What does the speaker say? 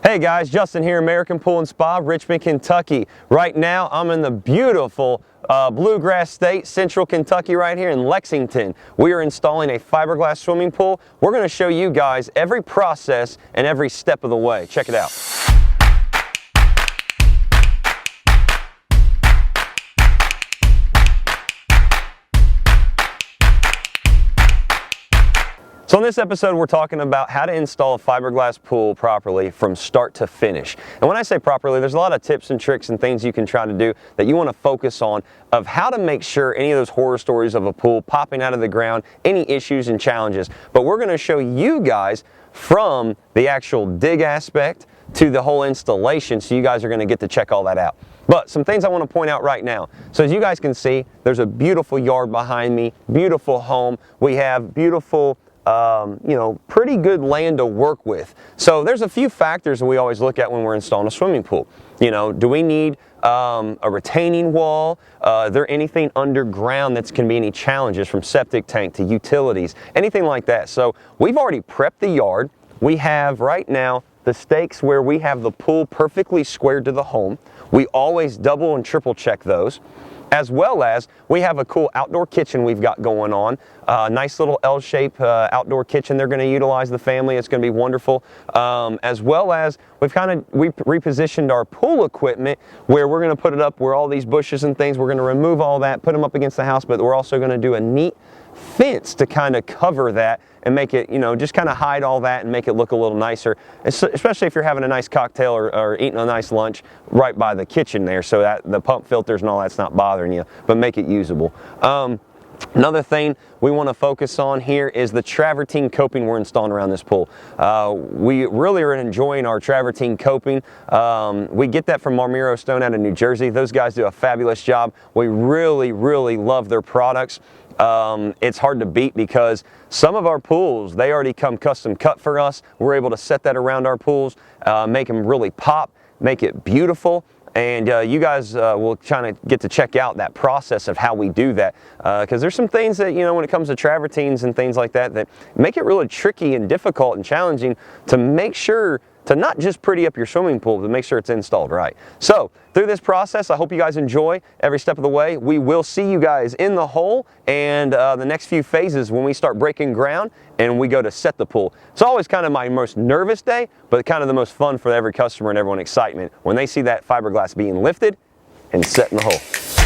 Hey guys, Justin here, American Pool & Spa, Richmond, Kentucky. Right now, I'm in the beautiful bluegrass state, central Kentucky, right here in Lexington. We are installing a fiberglass swimming pool. We're going to show you guys every process and every step of the way. Check it out. So in this episode, we're talking about how to install a fiberglass pool properly from start to finish. And when I say properly, there's a lot of tips and tricks and things you can try to do that you want to focus on of how to make sure any of those horror stories of a pool popping out of the ground, any issues and challenges. But we're going to show you guys from the actual dig aspect to the whole installation, so you guys are going to get to check all that out. But some things I want to point out right now. So as you guys can see, there's a beautiful yard behind me, beautiful home. We have beautiful pretty good land to work with. So there's a few factors that we always look at when we're installing a swimming pool. You know, do we need a retaining wall? Is there anything underground that's can be any challenges from septic tank to utilities, anything like that? So we've already prepped the yard. We have right now the stakes where we have the pool perfectly squared to the home. We always double and triple check those. As well as we have a cool outdoor kitchen we've got going on. Nice little L-shaped outdoor kitchen they're going to utilize, the family. It's going to be wonderful. As well as we repositioned our pool equipment where we're going to put it up where all these bushes and things, we're going to remove all that, put them up against the house, but we're also going to do a neat fence to kind of cover that and make it, just kind of hide all that and make it look a little nicer, especially if you're having a nice cocktail or eating a nice lunch right by the kitchen there, so that the pump filters and all that's not bothering you, but make it usable. Another thing we want to focus on here is the travertine coping we're installing around this pool. We really are enjoying our travertine coping. We get that from Marmero Stone out of New Jersey. Those guys do a fabulous job. We really, really love their products. It's hard to beat because some of our pools, they already come custom cut for us. We're able to set that around our pools, make them really pop, make it beautiful. And you guys will kind of get to check out that process of how we do that. Because there's some things that, when it comes to travertines and things like that, that make it really tricky and difficult and challenging to make sure to not just pretty up your swimming pool, but make sure it's installed right. So through this process, I hope you guys enjoy every step of the way. We will see you guys in the hole and the next few phases when we start breaking ground and we go to set the pool. It's always kind of my most nervous day, but kind of the most fun for every customer and everyone, excitement when they see that fiberglass being lifted and set in the hole.